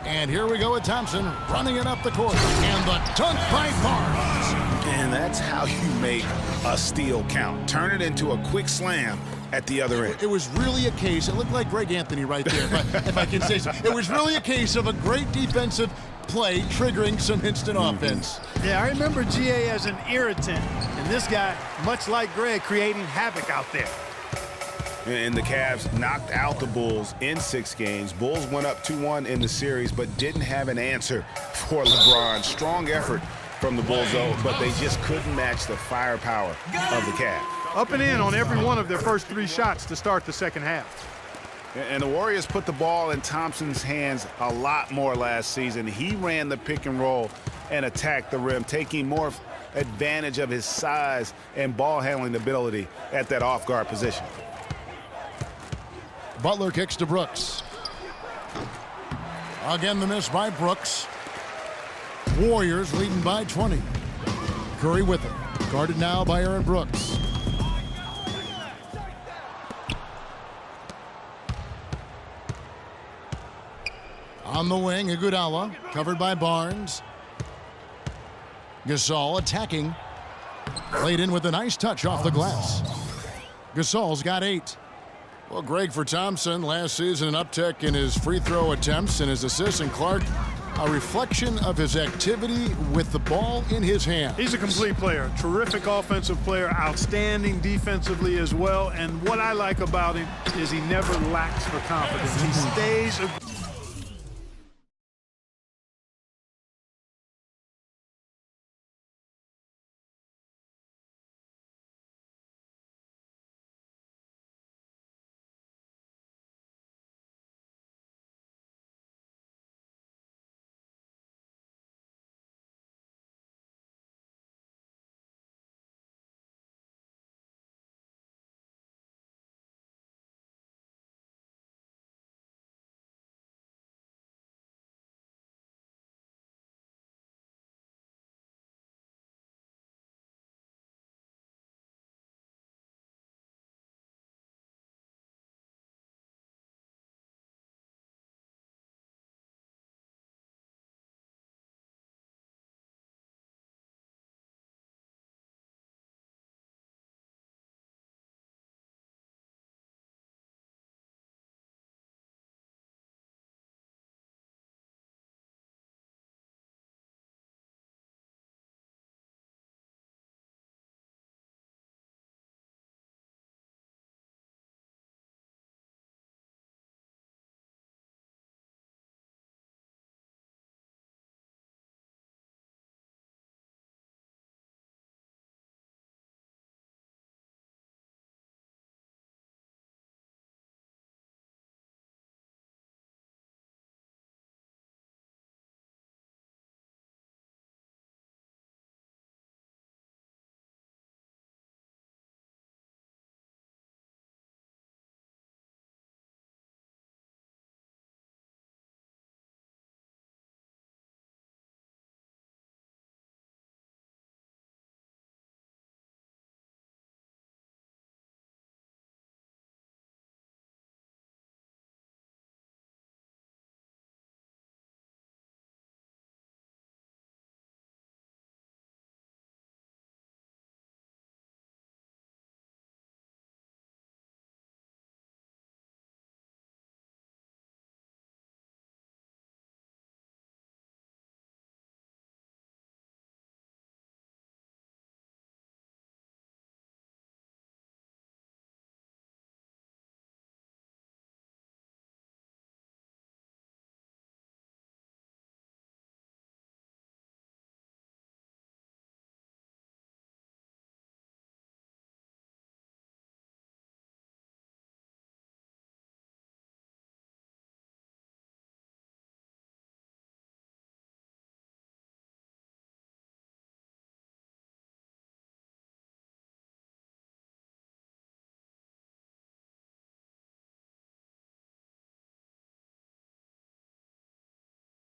And here we go with Thompson running it up the court. And the dunk by Barnes. And that's how you make a steal count. Turn it into a quick slam at the other end. It was really a case, it looked like Greg Anthony right there, if I can say so. It was really a case of a great defensive play triggering some instant offense. Yeah, I remember GA as an irritant, and this guy, much like Greg, creating havoc out there. And the Cavs knocked out the Bulls in 6 games. Bulls went up 2-1 in the series, but didn't have an answer for LeBron. Strong effort from the Bulls, though, but they just couldn't match the firepower of the Cavs. Up and in on every one of their first 3 shots to start the second half. And the Warriors put the ball in Thompson's hands a lot more last season. He ran the pick and roll and attacked the rim, taking more advantage of his size and ball handling ability at that off-guard position. Butler kicks to Brooks. Again, the miss by Brooks. Warriors leading by 20. Curry with it. Guarded now by Aaron Brooks. On the wing, Iguodala, covered by Barnes. Gasol attacking. Played in with a nice touch off the glass. Gasol's got 8. Well, Greg, for Thompson, last season an uptick in his free throw attempts and his assists, and Clark, a reflection of his activity with the ball in his hand. He's a complete player, terrific offensive player, outstanding defensively as well, and what I like about him is he never lacks for confidence. He stays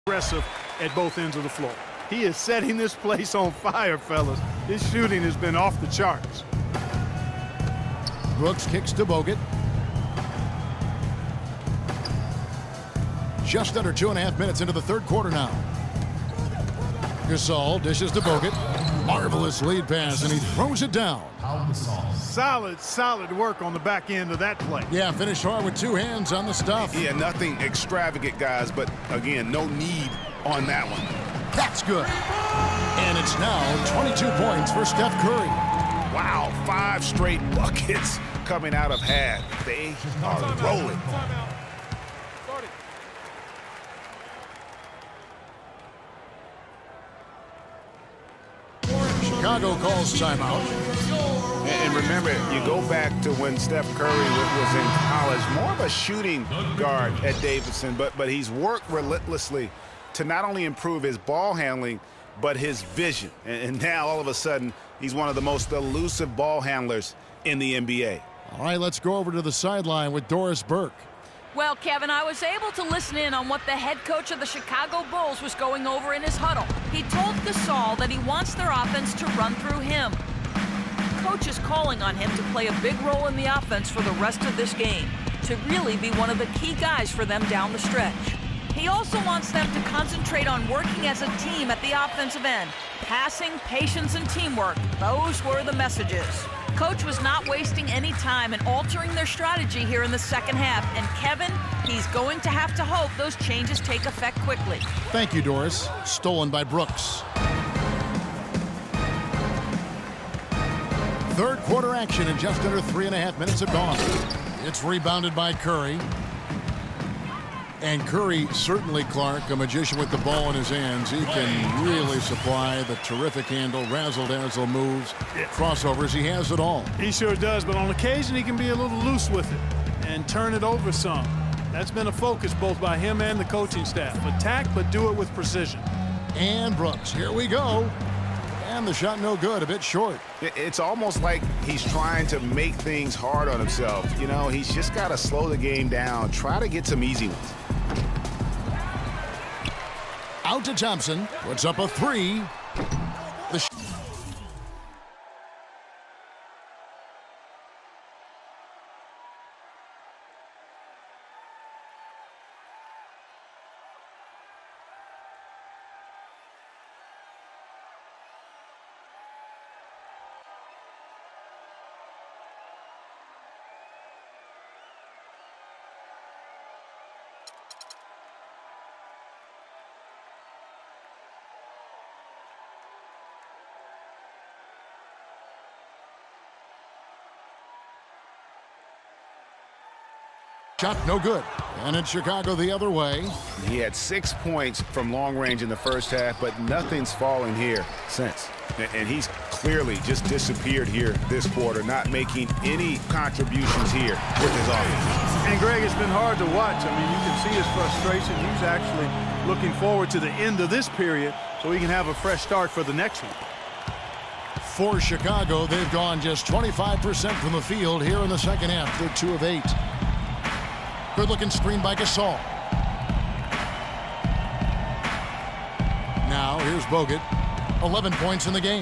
aggressive at both ends of the floor. He is setting this place on fire, fellas. His shooting has been off the charts. Brooks kicks to Bogut. Just under 2.5 minutes into the third quarter now. Gasol dishes to Bogut. Marvelous lead pass, and he throws it down. Solid work on the back end of that play. Yeah, finished hard with two hands on the stuff. Yeah, nothing extravagant, guys, but again, no need on that one. That's good. And it's now 22 points for Steph Curry. Wow, 5 straight buckets coming out of half. They are rolling. Chicago calls timeout. And remember, you go back to when Steph Curry was in college, more of a shooting guard at Davidson, but he's worked relentlessly to not only improve his ball handling, but his vision. And now, all of a sudden, he's one of the most elusive ball handlers in the NBA. All right, let's go over to the sideline with Doris Burke. Well, Kevin, I was able to listen in on what the head coach of the Chicago Bulls was going over in his huddle. He told Gasol that he wants their offense to run through him. Coach is calling on him to play a big role in the offense for the rest of this game, to really be one of the key guys for them down the stretch. He also wants them to concentrate on working as a team at the offensive end. Passing, patience, and teamwork, those were the messages. Coach was not wasting any time in altering their strategy here in the second half. And Kevin, he's going to have to hope those changes take effect quickly. Thank you, Doris. Stolen by Brooks. Third quarter action in just under 3.5 minutes have gone. It's rebounded by Curry. And Curry, certainly, Clark, a magician with the ball in his hands. He can really supply the terrific handle, razzle-dazzle moves, crossovers. He has it all. He sure does, but on occasion he can be a little loose with it and turn it over some. That's been a focus both by him and the coaching staff. Attack, but do it with precision. And Brooks, here we go. And the shot no good, a bit short. It's almost like he's trying to make things hard on himself. You know, he's just got to slow the game down, try to get some easy ones. Out to Thompson, puts up a three. Shot no good. And it's Chicago the other way. He had 6 points from long range in the first half, but nothing's fallen here since. And he's clearly just disappeared here this quarter, not making any contributions here with his offense. And Greg, it's been hard to watch. I mean, you can see his frustration. He's actually looking forward to the end of this period so he can have a fresh start for the next one. For Chicago, they've gone just 25% from the field here in the second half. They're 2 of 8. Good-looking screen by Gasol. Now, here's Bogut. 11 points in the game.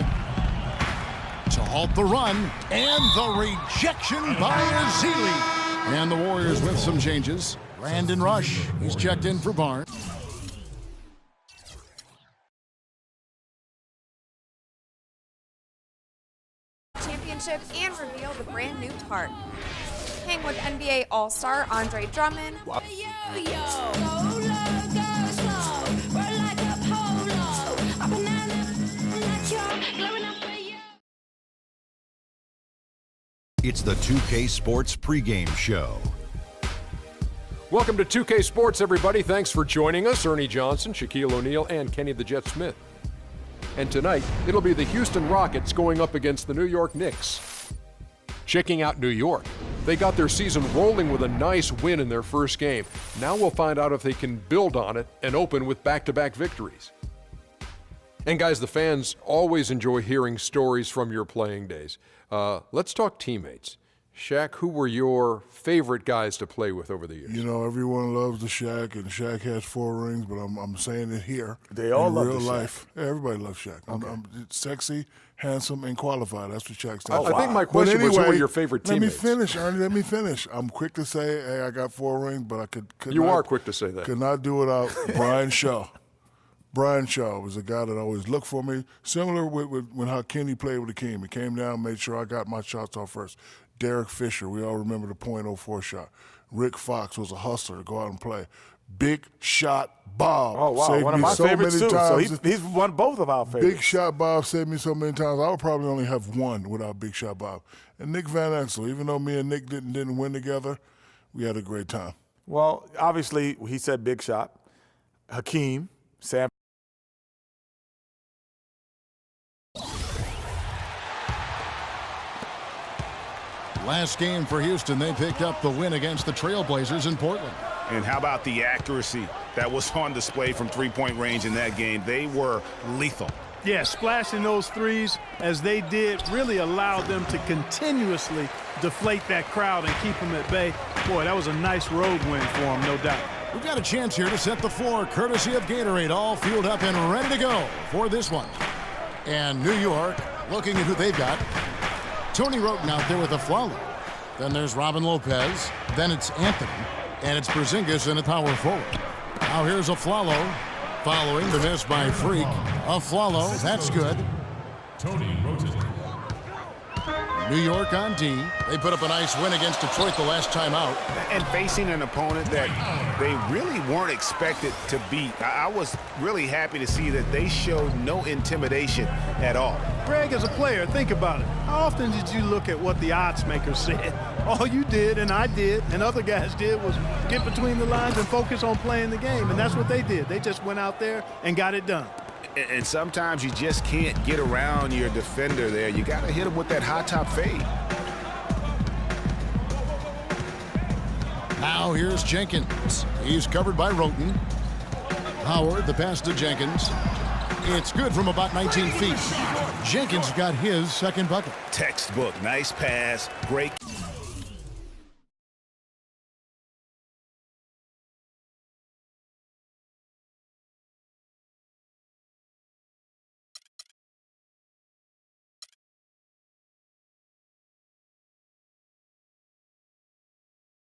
To halt the run, and the rejection by Ezeli. And the Warriors with some changes. Brandon Rush, he's checked in for Barnes. Championship and reveal the brand new park. Hang with NBA All-Star Andre Drummond. It's the 2K Sports pregame show. Welcome to 2K Sports, everybody. Thanks for joining us. Ernie Johnson, Shaquille O'Neal, and Kenny the Jet Smith. And tonight, it'll be the Houston Rockets going up against the New York Knicks. Checking out New York. They got their season rolling with a nice win in their first game. Now we'll find out if they can build on it and open with back-to-back victories. And guys, the fans always enjoy hearing stories from your playing days. Let's talk teammates. Shaq, who were your favorite guys to play with over the years? You know, everyone loves the Shaq, and Shaq has 4 rings, but I'm saying it here. They all in love real the Shaq. life. Everybody loves Shaq. Okay. I'm sexy, handsome, and qualified. That's what Shaq stands I for. think my But question was, who were anyway, your favorite teammates? Let me finish, Ernie. Let me finish. I'm quick to say, hey, I got 4 rings, but I could You not, are quick to say that. Could not do without Brian Shaw. Brian Shaw was a guy that always looked for me, similar with when how Kenny played with Akeem. He came down, made sure I got my shots off first. Derek Fisher, we all remember the .04 shot. Rick Fox was a hustler to go out and play. Big Shot Bob. Oh, wow. Saved One of me my so favorites, many too. So times. he's won both of our favorites. Big Shot Bob saved me so many times. I would probably only have one without Big Shot Bob. And Nick Van Exel, even though me and Nick didn't win together, we had a great time. Well, obviously, he said Big Shot. Hakeem, Sam. Last game for Houston, they picked up the win against the Trailblazers in Portland. And how about the accuracy that was on display from three-point range in that game? They were lethal. Yeah, splashing those threes as they did really allowed them to continuously deflate that crowd and keep them at bay. Boy, that was a nice road win for them, no doubt. We've got a chance here to set the floor, courtesy of Gatorade, all fueled up and ready to go for this one. And New York, looking at who they've got. Tony Wroten out there with a Afflalo. Then there's Robin Lopez. Then it's Anthony. And it's Porzingis in a power forward. Now here's Afflalo, following the miss by Freak. Afflalo, that's good. Tony Wroten. New York on D. They put up a nice win against Detroit the last time out. And facing an opponent that they really weren't expected to beat. I was really happy to see that they showed no intimidation at all. Greg, as a player, think about it. How often did you look at what the odds makers said? All you did, and I did, and other guys did, was get between the lines and focus on playing the game. And that's what they did. They just went out there and got it done. And sometimes you just can't get around your defender there. You got to hit him with that high top fade. Now here's Jenkins. He's covered by Wroten. Howard, the pass to Jenkins. It's good from about 19 feet. Jenkins got his second bucket. Textbook, nice pass, great.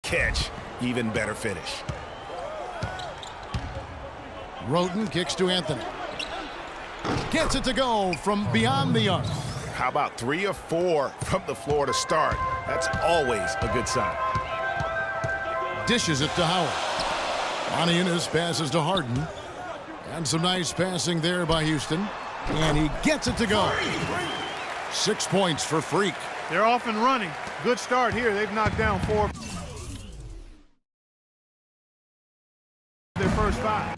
Catch, even better finish. Wroten kicks to Anthony. Gets it to go from beyond the arc. How about 3 or 4 from the floor to start? That's always a good sign. Dishes it to Howard. Monty Ennis passes to Harden. And some nice passing there by Houston. And he gets it to go. 6 points for Freak. They're off and running. Good start here. They've knocked down 4. Their first 5.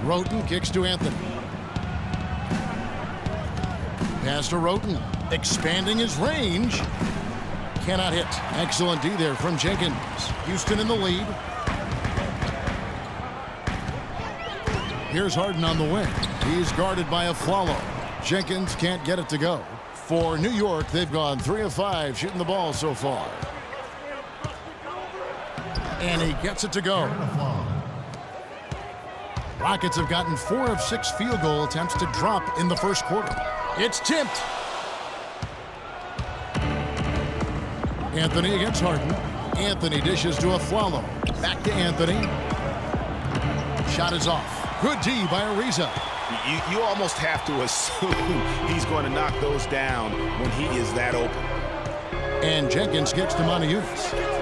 Wroten kicks to Anthony. Pass to Wroten. Expanding his range. Cannot hit. Excellent D there from Jenkins. Houston in the lead. Here's Harden on the wing. He's guarded by Afflalo. Jenkins can't get it to go. For New York, they've gone 3 of 5 shooting the ball so far. And he gets it to go. Rockets have gotten 4 of 6 field goal attempts to drop in the first quarter. It's tipped. Anthony against Harden. Anthony dishes to Afflalo. Back to Anthony. Shot is off. Good D by Ariza. You almost have to assume he's going to knock those down when he is that open. And Jenkins gets to Montejunas.